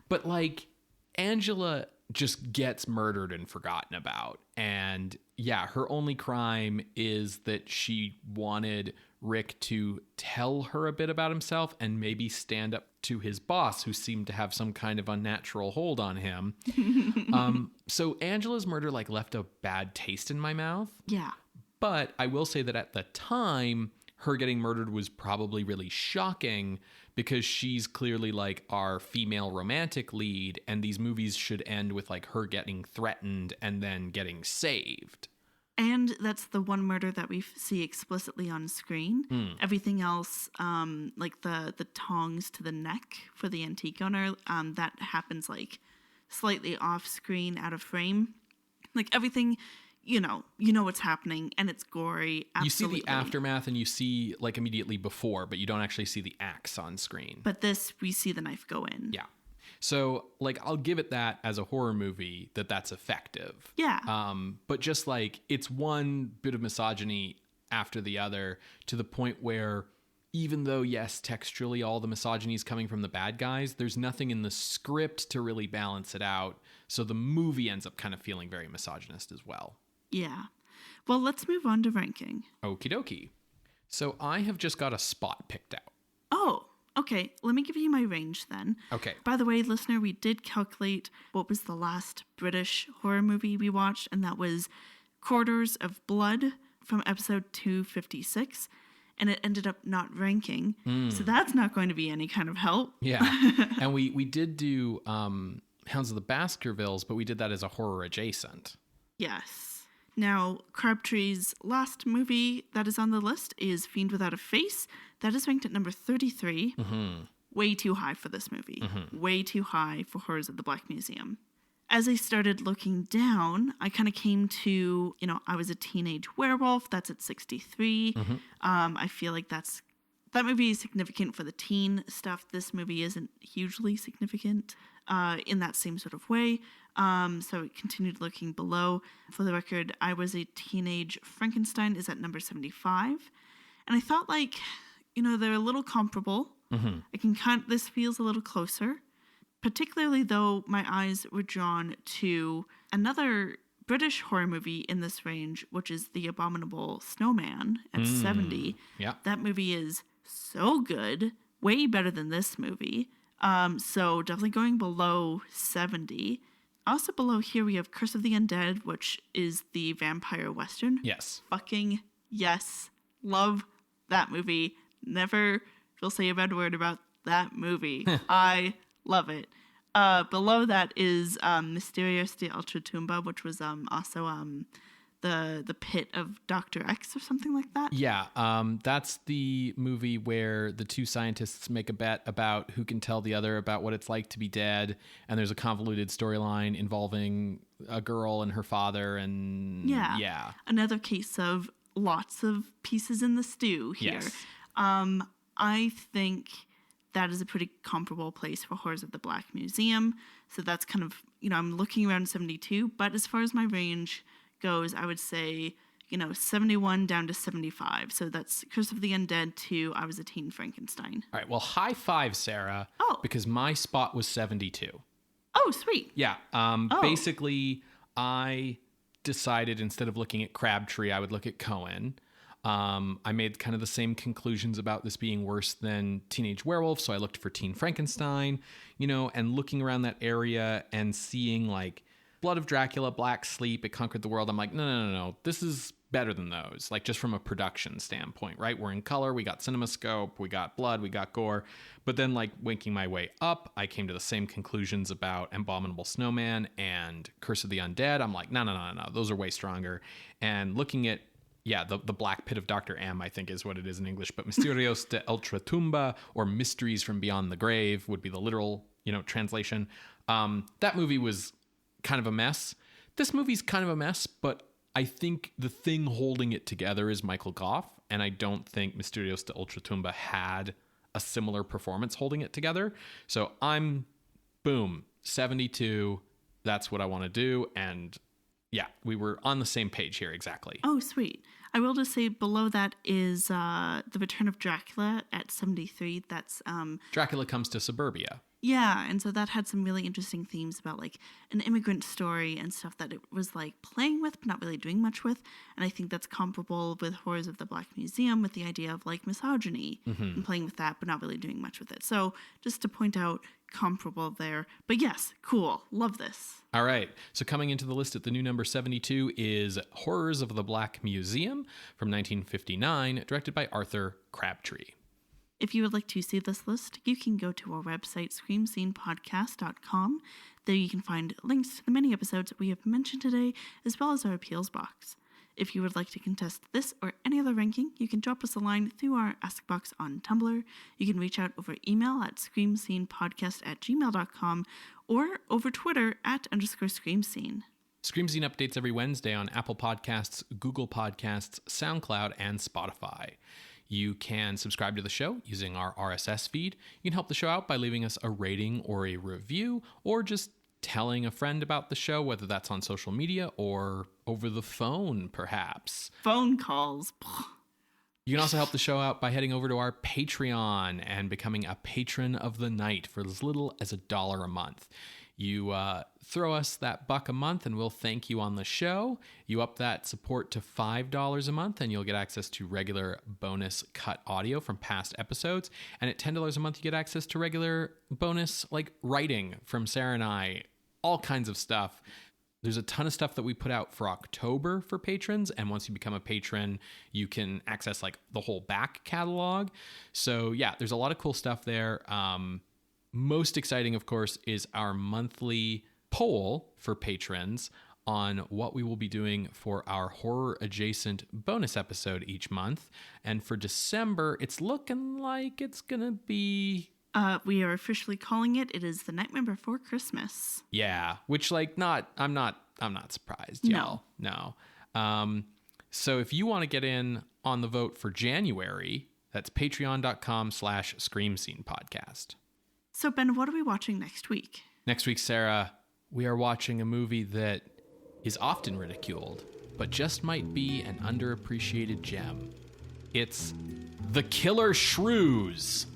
But like Angela just gets murdered and forgotten about. And her only crime is that she wanted Rick to tell her a bit about himself and maybe stand up to his boss, who seemed to have some kind of unnatural hold on him. So Angela's murder like left a bad taste in my mouth. Yeah. But I will say that at the time, her getting murdered was probably really shocking because she's clearly like our female romantic lead, and these movies should end with like her getting threatened and then getting saved. And that's the one murder that we see explicitly on screen. Everything else, like the tongs to the neck for the antique owner, that happens like slightly off screen, out of frame. Like everything, you know what's happening, and it's gory. Absolutely. You see the aftermath, and you see like immediately before, but you don't actually see the axe on screen. But this, we see the knife go in. Yeah. So, like, I'll give it that as a horror movie that's effective. Yeah. But just, like, it's one bit of misogyny after the other to the point where even though, yes, textually all the misogyny is coming from the bad guys, there's nothing in the script to really balance it out. So the movie ends up kind of feeling very misogynist as well. Yeah. Well, let's move on to ranking. Okie dokie. So I have just got a spot picked out. Oh, Okay, let me give you my range then. Okay. By the way, listener, we did calculate what was the last British horror movie we watched, and that was Quarters of Blood from episode 256, and it ended up not ranking. So that's not going to be any kind of help. Yeah. And we did do Hounds of the Baskervilles, but we did that as a horror adjacent. Yes. Now, Crabtree's last movie that is on the list is Fiend Without a Face. That is ranked at number 33. Way too high for this movie. Way too high for Horrors of the Black Museum. As I started looking down, I kind of came to, I Was a Teenage Werewolf. That's at 63. I feel like that movie is significant for the teen stuff. This movie isn't hugely significant in that same sort of way. So it continued looking below. For the record, I Was a Teenage Frankenstein is at number 75. And I thought they're a little comparable. I can this feels a little closer. Particularly though my eyes were drawn to another British horror movie in this range, which is The Abominable Snowman at 70. Yeah. That movie is so good. Way better than this movie. So definitely going below 70. Also below here we have Curse of the Undead, which is the vampire western. Yes. Fucking yes. Love that movie. Never will say a bad word about that movie. I love it. Below that is Mysterious de Ultratumba, which was also the pit of Dr. X or something like that. Yeah, that's the movie where the two scientists make a bet about who can tell the other about what it's like to be dead, and there's a convoluted storyline involving a girl and her father, and yeah. Another case of lots of pieces in the stew here. Yes. I think that is a pretty comparable place for Horrors of the Black Museum. So that's kind of, I'm looking around 72, but as far as my range goes, I would say, 71 down to 75. So that's Curse of the Undead to I Was a Teen Frankenstein. All right, well, high five, Sarah. Oh. Because my spot was 72. Oh, sweet. Yeah. Basically, I decided instead of looking at Crabtree, I would look at Cohen. I made kind of the same conclusions about this being worse than Teenage Werewolf, so I looked for Teen Frankenstein, and looking around that area and seeing Blood of Dracula, Black Sleep, It Conquered the World. I'm like, no. This is better than those, just from a production standpoint, right? We're in color, we got CinemaScope, we got blood, we got gore. But then winking my way up, I came to the same conclusions about Abominable Snowman and Curse of the Undead. I'm like, no. Those are way stronger. And looking at the Black Pit of Dr. M, I think is what it is in English, but Misterios de Ultratumba, or Mysteries from Beyond the Grave, would be the literal, translation. That movie was kind of a mess. This movie's kind of a mess, but I think the thing holding it together is Michael Gough, and I don't think Misterios de Ultratumba had a similar performance holding it together. So I'm, 72. That's what I want to do, and yeah, we were on the same page here, exactly. Oh, sweet. I will just say below that is The Return of Dracula at 73. That's Dracula Comes to Suburbia. Yeah, and so that had some really interesting themes about an immigrant story and stuff that it was playing with but not really doing much with. And I think that's comparable with Horrors of the Black Museum with the idea of misogyny and playing with that but not really doing much with it. So just to point out, comparable there. But yes, cool. Love this. All right. So coming into the list at the new number 72 is Horrors of the Black Museum from 1959, directed by Arthur Crabtree. If you would like to see this list, you can go to our website, screamscenepodcast.com. There you can find links to the many episodes that we have mentioned today, as well as our appeals box. If you would like to contest this or any other ranking, you can drop us a line through our Ask Box on Tumblr. You can reach out over email at screamscenepodcast@gmail.com or over Twitter @_screamscene. Scream Scene updates every Wednesday on Apple Podcasts, Google Podcasts, SoundCloud, and Spotify. You can subscribe to the show using our RSS feed. You can help the show out by leaving us a rating or a review, or just telling a friend about the show, whether that's on social media or over the phone, perhaps. Phone calls. You can also help the show out by heading over to our Patreon and becoming a patron of the night for as little as $1 a month. You throw us that $1 a month and we'll thank you on the show. You up that support to $5 a month and you'll get access to regular bonus cut audio from past episodes. And at $10 a month, you get access to regular bonus like writing from Sarah and I, all kinds of stuff. There's a ton of stuff that we put out for October for patrons. And once you become a patron, you can access like the whole back catalog. So yeah, there's a lot of cool stuff there. Most exciting, of course, is our monthly poll for patrons on what we will be doing for our horror-adjacent bonus episode each month. And for December, it's looking like it's going to be... we are officially calling it. It is The Nightmare Before Christmas. Yeah, which, like, I'm not surprised, y'all. No. So if you want to get in on the vote for January, that's patreon.com/Scream Scene Podcast. So, Ben, what are we watching next week? Next week, Sarah, we are watching a movie that is often ridiculed, but just might be an underappreciated gem. It's The Killer Shrews.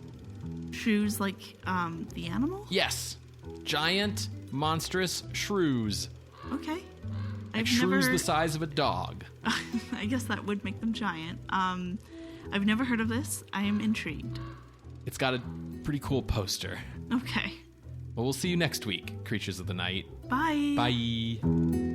Shrews like the animal? Yes. Giant, monstrous shrews. Okay. Like shrews the size of a dog. I guess that would make them giant. I've never heard of this. I am intrigued. It's got a pretty cool poster. Okay. Well, we'll see you next week, Creatures of the Night. Bye. Bye.